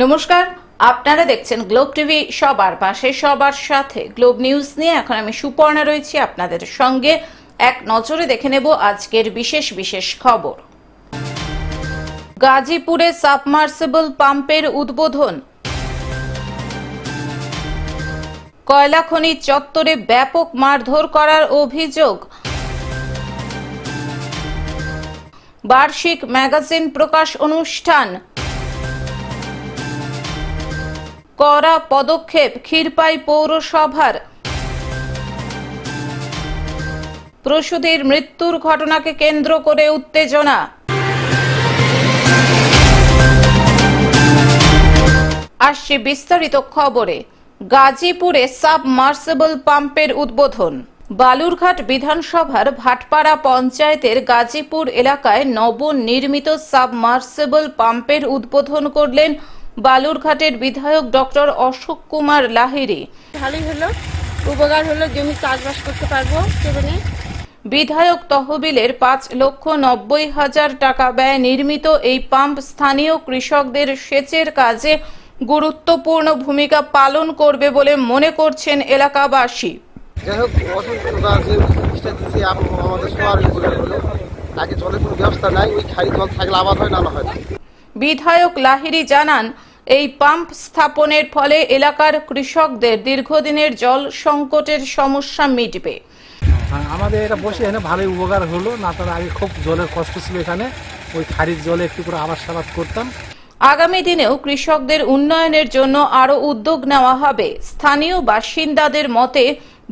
নমস্কার, আপনারা দেখছেন গ্লোব টিভি। সবার পাশে সবার সাথে গ্লোব নিউজ নিয়ে এখন আমি সুপর্ণা রয়েছি আপনাদের সঙ্গে। এক নজরে দেখে নেব আজকের বিশেষ বিশেষ খবর। গাজীপুরে সাবমার্সিবল পাম্পের উদ্বোধন। কয়লা খনি চত্বরে ব্যাপক মারধর করার অভিযোগ। বার্ষিক ম্যাগাজিন প্রকাশ অনুষ্ঠান। কড়া পদক্ষেপ ক্ষীরপাই পৌরসভার। প্রসূতির মৃত্যুর ঘটনাকে কেন্দ্র করে উত্তেজনা। আসছে বিস্তারিত খবরে। গাজীপুরে সাবমার্সিবল পাম্পের উদ্বোধন। বালুরঘাট বিধানসভার ভাটপাড়া পঞ্চায়েতের গাজীপুর এলাকায় নবনির্মিত সাবমার্সিবল পাম্পের উদ্বোধন করলেন বালুরঘাটের বিধায়ক ডক্টর অশোক কুমার লাহিড়ী। ভালোই হলো, উপকার হলো, জমি চাষবাস করতে পারবো। বিধায়ক তহবিলের 5,90,000 টাকা ব্যয়ে নির্মিত এই পাম্প স্থানীয় কৃষকদের সেচের কাজে গুরুত্বপূর্ণ ভূমিকা পালন করবে বলে মনে করছেন এলাকাবাসী। যাই হোক, আগে জলের কোনো ব্যবস্থা নাই, ওই খালি জল থাকলে আবাদ হয়, না হয় না। বিধায়ক লাহিড়ী জানান, এই পাম্প স্থাপনের ফলে এলাকার কৃষকদের দীর্ঘদিনের জল সংকটের সমস্যা মিটবে। আমাদের এটা বসে এখানে ভালোই উপকার হলো, না তার আগে খুব জলের কষ্ট ছিল, এখানে ওই খারিজ জলে একটু করে আবাদ সাবাদ করতাম। আগামী দিনেও কৃষকদের উন্নয়নের জন্য আরো উদ্যোগ নেওয়া হবে। স্থানীয় বাসিন্দাদের মতে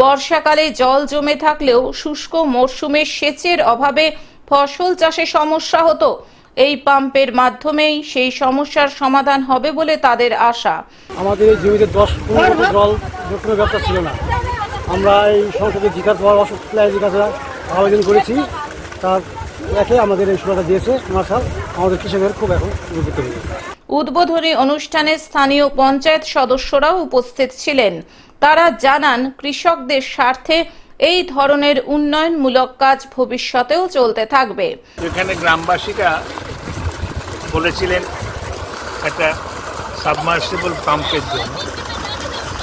বর্ষাকালে জল জমে থাকলেও শুষ্ক মরশুমে সেচের অভাবে ফসল চাষে সমস্যা হতো। এই পাম্পের মাধ্যমেই সেই সমস্যার সমাধান হবে বলে তাদের আশা। আমাদের এই জমিতে 10-15 জল জোটানোর ব্যবস্থা ছিল না। আমরা এই সংসদে জিতার পর অশোক কুমারের কাছে আবেদন করেছি, তার দেখে আমাদের এই সুবিধা দিয়েছে মার্শাল। আমাদের কৃষকের খুব এখন উপকৃত হয়েছে। উদ্বোধনী অনুষ্ঠানে স্থানীয় পঞ্চায়েত সদস্যরাও উপস্থিত ছিলেন। তারা জানান, কৃষকদের স্বার্থে এই ধরনের উন্নয়নমূলক কাজ ভবিষ্যতেও চলতে থাকবে। এখানে গ্রামবাসীরা বলেছিলেন একটা সাবমার্সিবল পাম্পের জন্য,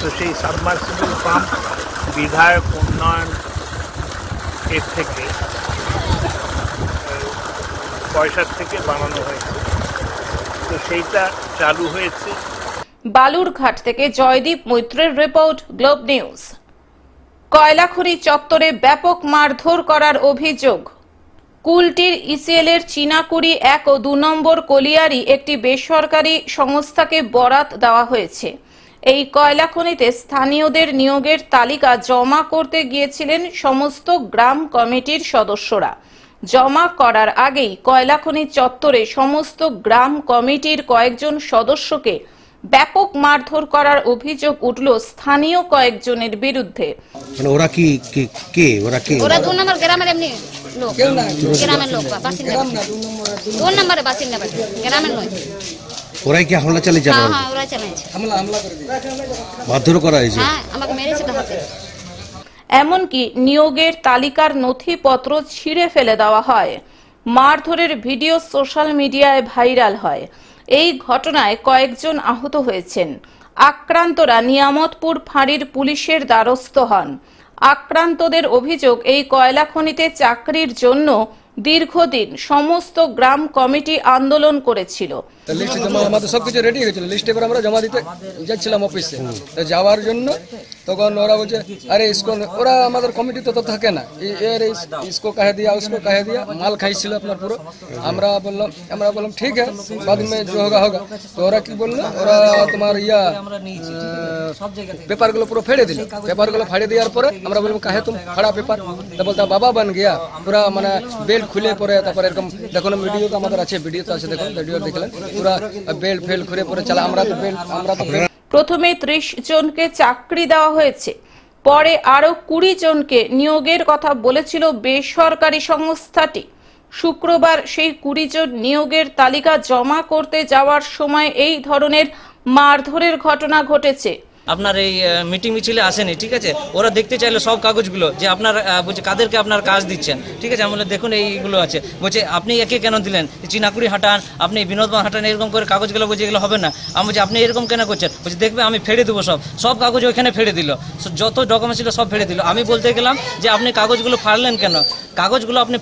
তো সেই সাবমার্সিবল পাম্প বিধায়ক উন্নয়ন এর থেকে পয়সার থেকে বানানো হয়েছে, তো সেইটা চালু হয়েছে। বালুরঘাট থেকে জয়দীপ মৈত্রের রিপোর্ট, গ্লোব নিউজ। কয়লা খনি চত্বরে ব্যাপক মারধর করার অভিযোগ। কুলটির ইসিএলের চিনাকুড়ি 1 ও 2 নম্বর কলিয়ারি একটি বেসরকারি সংস্থাকে বরাত দেওয়া হয়েছে। এই কয়লা খনিতে স্থানীয়দের নিয়োগের তালিকা জমা করতে গিয়েছিলেন সমস্ত গ্রাম কমিটির সদস্যরা। জমা করার আগেই কয়লা খনি চত্বরে সমস্ত গ্রাম কমিটির কয়েকজন সদস্যকে ব্যাপক মারধর করার অভিযোগ উঠল স্থানীয় কয়েকজনের বিরুদ্ধে। ওরা কি কে ওরা 2 নম্বর গ্রামের এমনি লোক, গ্রামের লোক, বাসিন্দা, 2 নম্বরের বাসিন্দা, গ্রামের নয়। ওরাই কি হামলা চালিয়েছে? হ্যাঁ, ওরাই চালিয়েছে, হামলা করে দিয়েছে, মারধর করা হয়েছে। হ্যাঁ, আমাকে মেরেছে হাতে। এমনকি নিয়োগের তালিকার নথিপত্র ছিঁড়ে ফেলে দেওয়া হয়। মারধরের ভিডিও সোশ্যাল মিডিয়ায় ভাইরাল হয়। এই ঘটনায় কয়েকজন আহত হয়েছেন। আক্রান্তরা নিয়ামতপুর ফাঁড়ির পুলিশের দ্বারস্থ হন। আক্রান্তদের অভিযোগ, এই কয়লা খনিতে চাকরির জন্য দীর্ঘদিন সমস্ত গ্রাম কমিটি আন্দোলন করেছিল। লিস্ট জমা আমাদের সবকিছু রেডি হয়েছিল, লিস্ট এবার আমরা জমা দিতে যাচ্ছিলাম অফিসে। যাওয়ার জন্য তখন ওরা বলছে, আরে ইসকো, ওরা আমাদের কমিটি তো থাকে না, ইসকো কাহে দিয়া, উসকো কাহে দিয়া, মাল খাইছিল আপনার পুরো। আমরা বললাম ঠিক আছে, বাদ মে जो होगा होगा। তো ওরা কি বললো, ওরা তোমার পেপারগুলো পুরো ফেড়ে দিল। পেপারগুলো ফাড়ে দেওয়ার পরে আমরা বললাম, কাহে তুমি ফাড়া পেপার? তা বলতে বাবা বান গিয়া, পুরা মানে বেল্ট খুলে পরে, তারপরে এরকম দেখুন ভিডিও তো আমাদের আছে, ভিডিও তো আছে, দেখুন ভিডিও দেখলেন, পুরা বেল্ট ফেল খুলে পরে চালা। আমরা তো প্রথমে 30 জনকে চাকরি দেওয়া হয়েছে, পরে আরো 20 জনকে নিয়োগের কথা বলেছিল বেসরকারি সংস্থাটি। শুক্রবার সেই 20 জন নিয়োগের তালিকা জমা করতে যাওয়ার সময় এই ধরনের মারধরের ঘটনা ঘটেছে। আপনার এই মিটিং মিছিলে আসেনি, ঠিক আছে। ওরা দেখতে চাইলো সব কাগজগুলো যে আপনার বলছে কাদেরকে আপনার কাজ দিচ্ছেন, ঠিক আছে। আমি বলে দেখুন এইগুলো আছে, বলছে আপনি একে কেন দিলেন, চিনাকুড়ি হাঁটান, আপনি বিনোদবান হাঁটান, এরকম করে কাগজগুলো বলছে এগুলো হবে না। আমি বলছি আপনি এরকম কেন করছেন, বলছে দেখবে আমি ফেলে দেবো সব কাগজ ওইখানে ফেলে দিল, যত ডকুমেন্টস ছিল সব ফেলে দিল। আমি বলতে গেলাম যে আপনি কাগজগুলো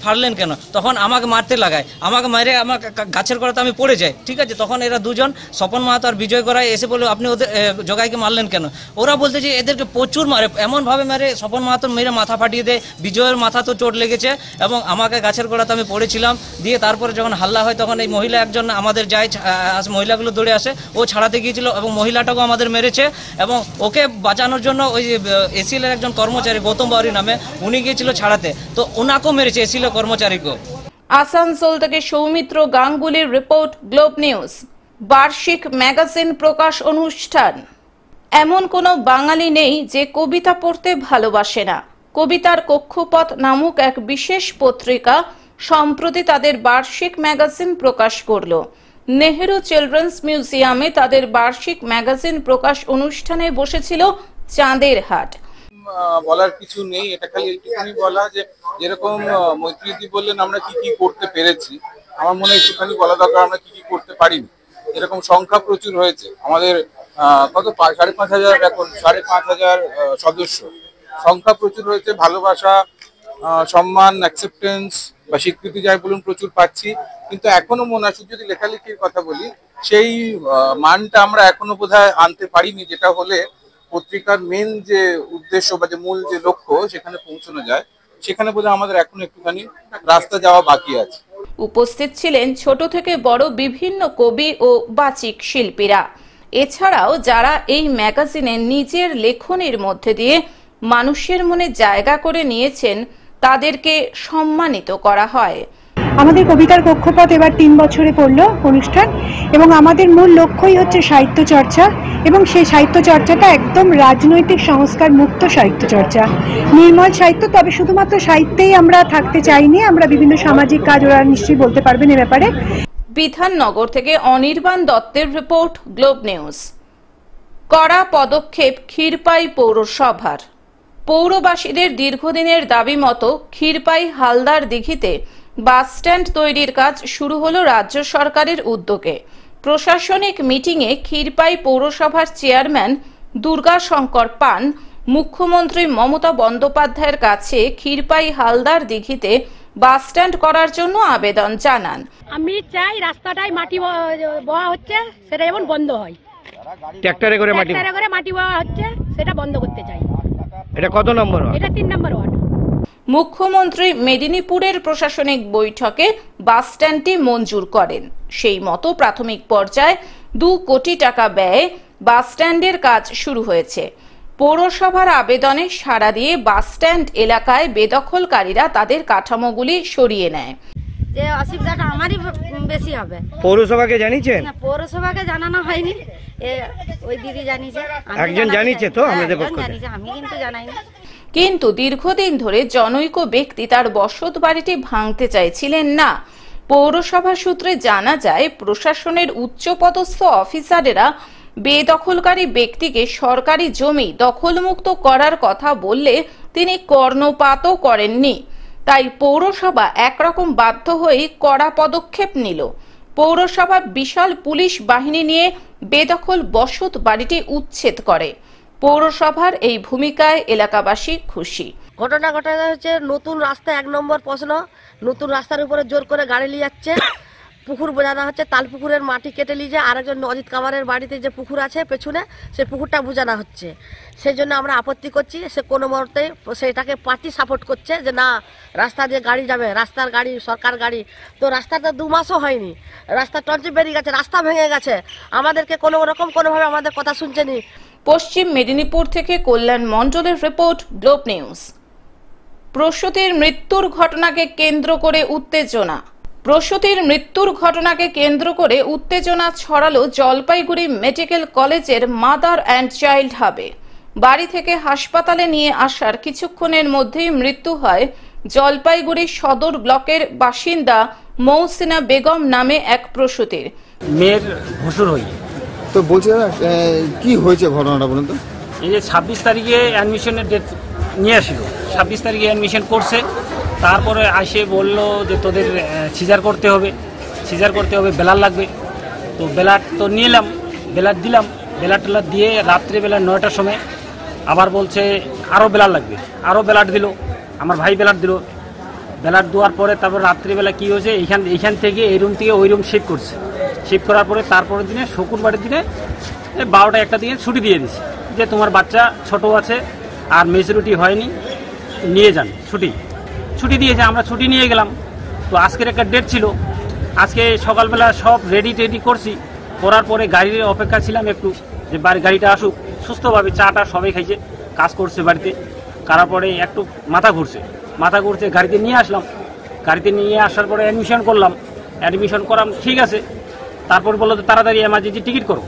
ফাড়লেন কেন, তখন আমাকে মারতে লাগায়, আমাকে মারে আমার গাছের গোড়াতে আমি পড়ে যাই, ঠিক আছে। তখন এরা দুজন স্বপন মাহাতো আর বিজয় গড়াই এসে বললো আপনি ওদের জগাইকে মারলেন কেন। ওরা বলতে যে এদেরকে প্রচুর মারে, এমনভাবে মারে, স্বপন মাহাতো মেরে মাথা ফাটিয়ে দেয়, বিজয়ের মাথা তো চোট লেগেছে এবং আমাকে গাছের গোড়াতে আমি পড়েছিলাম। দিয়ে তারপরে যখন হাল্লা হয় তখন এই মহিলা একজন আমাদের যায়, মহিলাগুলো দৌড়ে আসে, ও ছাড়াতে গিয়েছিল এবং মহিলাটাকেও আমাদের মেরেছে এবং ওকে বাঁচানোর জন্য ওই এসিএল এর একজন কর্মচারী গৌতম বাউরি নামে উনি গিয়েছিল ছাড়াতে, তো ওনাকেও মেরেছে এসিএল এর কর্মচারীকেও। আসানসোল থেকে সৌমিত্র গাঙ্গুলির রিপোর্ট, গ্লোব নিউজ। বার্ষিক ম্যাগাজিন প্রকাশ অনুষ্ঠান। এমন কোনো বাঙালি নেই যে কবিতা পড়তে ভালোবাসে না। কবিতার কক্ষপথ নামক এক বিশেষ পত্রিকা সম্প্রতি তাদের বার্ষিক ম্যাগাজিন প্রকাশ করল। নেহেরু চিলড্রেন্স মিউজিয়ামে তাদের বার্ষিক ম্যাগাজিন প্রকাশ অনুষ্ঠানে বসেছিল চাঁদের হাট। বলার কিছু নেই, এটা খালি একটুখানি বলা যে যেরকম মৈত্রীদি বললেন আমরা কি কি করতে পেরেছি, আমার মনে হয় একটুখানি বলা দরকার আমরা কি কি করতে পারিনি। এরকম সংখ্যা প্রচুর হয়েছে আমাদের, কত 5,500 এখন 5,500 সদস্য, সংখ্যা প্রচুর হয়েছে। ভালোবাসা, সম্মান, অ্যাকসেপ্টেন্স বা স্বীকৃতি যাই বলুন প্রচুর পাচ্ছি, কিন্তু এখনো মনে হয় যদি লেখালেখির কথা বলি সেই মানটা আমরা এখনো বোধহয় আনতে পারিনি, যেটা হলে পত্রিকার মেন যে উদ্দেশ্য বা যে মূল যে লক্ষ্য সেখানে পৌঁছানো যায়, সেখানে বোধহয় আমাদের এখনো একটুখানি রাস্তা যাওয়া বাকি আছে। উপস্থিত ছিলেন ছোট থেকে বড় বিভিন্ন কবি ও বাচিক শিল্পীরা। এছাড়াও যারা এই ম্যাগাজিনে নিজের লেখনীর মধ্যে দিয়ে মানুষের মনে জায়গা করে নিয়েছেন তাদেরকে সম্মানিত করা হয়। আমাদের কবিতার কক্ষপথ এবার 3 বছরে পড়লো অনুষ্ঠান এবং আমাদের মূল লক্ষ্যই হচ্ছে সাহিত্য চর্চা এবং সেই সাহিত্য চর্চাটা একদম রাজনৈতিক সংস্কার মুক্ত সাহিত্য চর্চা, নির্মল সাহিত্য। তবে শুধুমাত্র সাহিত্যেই আমরা থাকতে চাইনি, আমরা বিভিন্ন সামাজিক কাজ, ওরা নিশ্চয়ই বলতে পারবেন এ ব্যাপারে। বিধাননগর থেকে অনির্বাণ দত্তের রিপোর্ট, গ্লোব নিউজ। কড়া পদক্ষেপ ক্ষীরপাই পৌরসভার। পৌরবাসীদের দীর্ঘদিনের দাবি মতো ক্ষীরপাই হালদার দিঘিতে বাস স্ট্যান্ড তৈরির কাজ শুরু হলো রাজ্য সরকারের উদ্যোগে। প্রশাসনিক মিটিংয়ে ক্ষীরপাই পৌরসভার চেয়ারম্যান দুর্গাশঙ্কর পান মুখ্যমন্ত্রী মমতা বন্দ্যোপাধ্যায়ের কাছে ক্ষীরপাই হালদার দিঘিতে বাস স্ট্যান্ড করার জন্য আবেদন জানান। আমি চাই রাস্তাটায় মাটি বওয়া হচ্ছে সেটা যেমন বন্ধ হয়, ট্রাক্টরে করে মাটি বওয়া হচ্ছে সেটা বন্ধ করতে চাই। এটা কত নম্বর ওয়ার্ড? এটা 3 নম্বর ওয়ার্ড। মুখ্যমন্ত্রী মেদিনীপুরের প্রশাসনিক বৈঠকে বাস স্ট্যান্ডটি মঞ্জুর করেন। সেই মতো প্রাথমিক পর্যায়ে 2 কোটি টাকা ব্যয়ে বাস স্ট্যান্ডের কাজ শুরু হয়েছে। পৌরসভার আবেদনে সাড়া দিয়ে বাস স্ট্যান্ড এলাকায় বেদখলকারীরা তাদের কাঠামোগুলি সরিয়ে নেয়। যে অসুবিধাটা আমারই বেশি হবে। পৌরসভাকে জানিয়েছেন? না, পৌরসভাকে জানানো হয়নি, ওই দিদি জানিয়েছে। একজন জানিয়েছে তো আমাদের পক্ষ থেকে? জানিয়েছে, আমি কিন্তু জানাইনি। কিন্তু দীর্ঘদিন ধরে জনৈক ব্যক্তি তার বসত বাড়িটি ভাঙতে চাইছিলেন না। পৌরসভা সূত্রে জানা যায় প্রশাসনের উচ্চপদস্থ অফিসারেরা বেদখলকারী ব্যক্তিকে সরকারি জমি দখলমুক্ত করার কথা বললে তিনি কর্ণপাতও করেননি। তাই পৌরসভা একরকম বাধ্য হয়ে কড়া পদক্ষেপ নিল। পৌরসভা বিশাল পুলিশ বাহিনী নিয়ে বেদখল বসত বাড়িটি উচ্ছেদ করে। পৌরসভার এই ভূমিকায় এলাকাবাসী খুশি। ঘটনা ঘটা হচ্ছে নতুন রাস্তা 1 নম্বর প্রশ্ন, নতুন রাস্তার উপরে জোর করে গাড়ি নিয়ে যাচ্ছে, পুকুর বোঝানো হচ্ছে, তাল পুকুরের মাটি কেটে নিয়ে যায় আরেকজন অজিত কামারের বাড়িতে যে পুকুর আছে পেছনে সেই পুকুরটা বোঝানো হচ্ছে। সেই জন্য আমরা আপত্তি করছি। সে কোনো মুহূর্তে সেটাকে পার্টি সাপোর্ট করছে যে না রাস্তা দিয়ে গাড়ি যাবে, রাস্তার গাড়ি সরকার গাড়ি। তো রাস্তাটা 2 মাসও হয়নি, রাস্তা টঞ্চে বেরিয়ে গেছে, রাস্তা ভেঙে গেছে, আমাদেরকে কোনো রকম কোনোভাবে আমাদের কথা শুনছেনি। পশ্চিম মেদিনীপুর থেকে কল্যাণ মণ্ডলের রিপোর্ট, গ্লোব নিউজ। প্রসূতির মৃত্যুর ঘটনাকে কেন্দ্র করে উত্তেজনা। প্রসূতির মৃত্যুর ঘটনাকে কেন্দ্র করে উত্তেজনা ছড়ালো জলপাইগুড়ি মেডিকেল কলেজের মাদার অ্যান্ড চাইল্ড হাবে। বাড়ি থেকে হাসপাতালে নিয়ে আসার কিছুক্ষণের মধ্যেই মৃত্যু হয় জলপাইগুড়ি সদর ব্লকের বাসিন্দা মৌসিনা বেগম নামে এক প্রসূতির। মেয়ের ভসুর হই। তো বলছে কি হয়েছে ঘটনাটা বলুন তো? এই যে 26 তারিখে অ্যাডমিশনের ডেট নিয়ে আসলো, 26 তারিখে অ্যাডমিশন করছে। তারপরে আসে বললো যে তোদের সিজার করতে হবে, ব্লাড লাগবে। তো ব্লাড তো নিয়ে এলাম, ব্লাড দিলাম, ব্লাড দিয়ে রাত্রিবেলা 9টার সময় আবার বলছে আরও ব্লাড লাগবে, আরও ব্লাড দিল, আমার ভাই ব্লাড দিল। ব্লাড দেওয়ার পরে তারপর রাত্রিবেলা কী হয়েছে, এইখান থেকে এই রুম থেকে ওই রুম শিফট করছে। শিফট করার পরে তারপরের দিনে শুক্রবারের দিনে 12টা 1টা দিকে ছুটি দিয়ে দিছে, যে তোমার বাচ্চা ছোট আছে আর মেচুরিটি হয়নি, নিয়ে যান। ছুটি দিয়েছে, আমরা ছুটি নিয়ে গেলাম। তো আজকের একটা ডেট ছিল, আজকে সকালবেলা সব রেডি করছি, করার পরে গাড়ির অপেক্ষা ছিলাম একটু, যে গাড়িটা আসুক সুস্থভাবে। চাটা সবাই খাইছে, কাজ করছে বাড়িতে। করার পরে একটু মাথা ঘুরছে, গাড়িতে নিয়ে আসলাম। গাড়িতে নিয়ে আসার পরে অ্যাডমিশন করলাম, ঠিক আছে। তারপর বললো তাড়াতাড়ি এমার্জেন্সি টিকিট করো।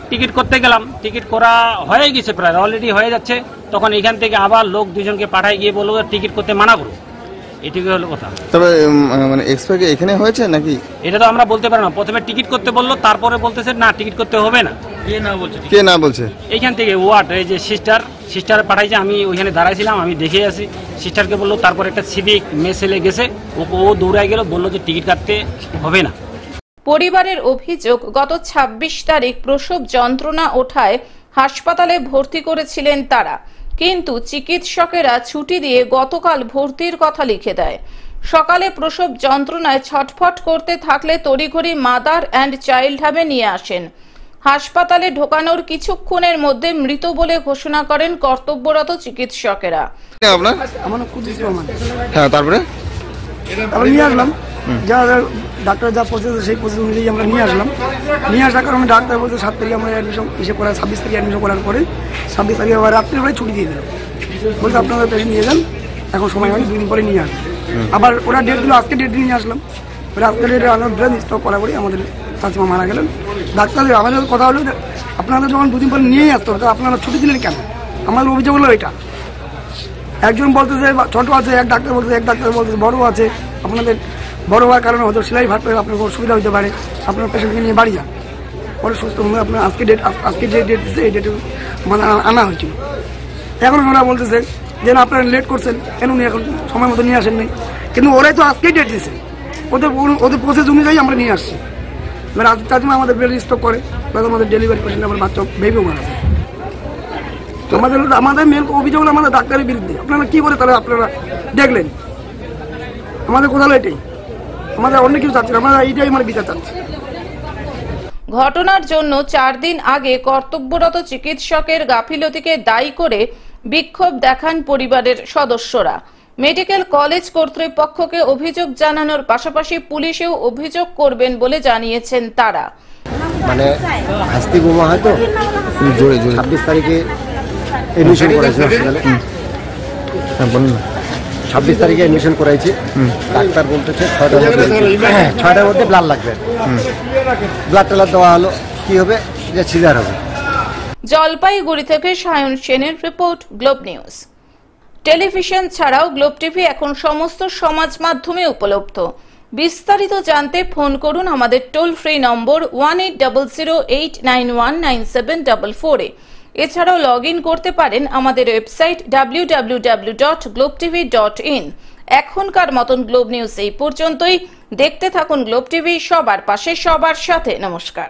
টিকিট করতে গেলাম, টিকিট করা হয়ে গেছে, প্রায় অলরেডি হয়ে যাচ্ছে। তখন এখান থেকে আবার লোক 2জনকে পাঠায় গিয়ে বললো টিকিট করতে মানা করো। এটুকু হলো কথা। তবে মানে এক্সপায়ার এখানে হয়েছে নাকি এটা তো আমরা বলতে পারি না। প্রথমে টিকিট করতে বললো, তারপরে বলতেছে না টিকিট করতে হবে না। কে না বলছে? এইখান থেকে ওয়ার্ড, এই যে সিস্টার পাঠাইছে, আমি ওইখানে দাঁড়াইছিলাম, আমি দেখে আসি। সিস্টারকে বললো, তারপর একটা সিভিক মেসেলে গেছে, ও দৌড়াই গেল, বললো যে টিকিট কাটতে হবে না। পরিবারের অভিযোগ, গত 26 তারিখ প্রসব যন্ত্রণা ওঠায় হাসপাতালে ভর্তি করেছিলেন তারা, কিন্তু চিকিৎসকেরা ছুটি দিয়ে গতকাল ভর্তির কথা লিখে দেয়। সকালে প্রসব যন্ত্রণায় ছটফট করতে থাকলে তড়িঘড়ি মাদার অ্যান্ড চাইল্ড হোমে নিয়ে আসেন। হাসপাতালে ঢোকানোর কিছুক্ষণের মধ্যে মৃত বলে ঘোষণা করেন কর্তব্যরত চিকিৎসকেরা। তারপরে নিয়ে আসলাম, ডাক্তার যা প্রসেস সেই প্রসেস অনুযায়ী আমরা নিয়ে আসার কারণে ডাক্তার বলতে 7 তারিখে আমরা অ্যাডমিশন করা, 26 তারিখে অ্যাডমিশন করার পরে 26 তারিখে আবার রাত্রিবেলায় ছুটি দিয়ে দিল, বলতে আপনারা পেশেন্ট নিয়ে যান, এখন সময় হয় 2 দিন পরে নিয়ে আসবেন। আবার ওরা ডেট দিল, আজকে ডেট নিয়ে আসলাম। আজকে ডেটে আনার ব্রেন স্টক করা করে আমাদের চাচিমা মারা গেলেন। ডাক্তারদের আমাদের কথা হলো যে আপনারা যখন 2 দিন পরে নিয়েই আসতে হবে, আপনারা ছুটি দিলেন কেন? আমাদের অভিযোগ হলো এটা। একজন বলতেছে ছোট আছে, এক ডাক্তার বলতেছে বড় আছে। আপনাদের বড় হওয়ার কারণে হয়তো সেলাই ভাট পেলে আপনার অসুবিধা হতে পারে, আপনার পেশেন্টকে নিয়ে বাড়ি যান, পরে সুস্থ হলে আপনার আজকে যে ডেট দিচ্ছে এই ডেটে মানে আনা হয়েছিল। এখন ওরা বলতেছে যে না আপনারা লেট করছেন, কেন উনি এখন সময় মতো নিয়ে আসেন নাই, কিন্তু ওরাই তো আজকেই ডেট দিচ্ছে, ওদের প্রসেস অনুযায়ী আমরা নিয়ে আসছি। এবার তার জন্য আমাদের ব্রেন স্টক করে, আমাদের ডেলিভারি পেশেন্ট আমার বাচ্চা বেবিও মারা যায়। আমাদের মেন অভিযোগ হলো আমাদের ডাক্তারের বিরুদ্ধে। আপনারা কি করে তাহলে আপনারা দেখলেন? আমাদের কোথাও এটাই, আমাদের অন্য কিছু চাচ্ছি, আমরা এইটাই আমার বিচার চাচ্ছি। ঘটনার জন্য 4 দিন আগে কর্তব্যরত চিকিৎসকের গাফিলতিকে দায়ী করে বিক্ষোভ দেখান পরিবারের সদস্যরা। মেডিকেল কলেজ কর্তৃপক্ষকে অভিযোগ জানানোর পাশাপাশি পুলিশেও অভিযোগ করবেন বলে জানিয়েছেন তারা। মানে হাসতি বোমা হয়তো 26 তারিখে এডমিশন করাইছে হসপিটালে। 26 তারিখে এডমিশন করাইছি, ডাক্তার বলতেছে 6টার মধ্যে ব্লাড লাগবে। ব্লাড দেওয়া হলো, কি হবে যে সিজার হবে। জলপাইগুড়ি থেকে সায়ন সেনের রিপোর্ট, গ্লোব নিউজ। টেলিভিশন ছাড়াও গ্লোব টিভি এখন সমস্ত সমাজ মাধ্যমে উপলব্ধ। বিস্তারিত জানতে ফোন করুন আমাদের টোল ফ্রি নম্বর 1800891974 এ। এছাড়াও লগ ইন করতে পারেন আমাদের ওয়েবসাইট www.globetv.in। এখনকার মতন গ্লোব নিউজ এই পর্যন্তই। দেখতে থাকুন গ্লোব টিভি, সবার পাশে সবার সাথে। নমস্কার।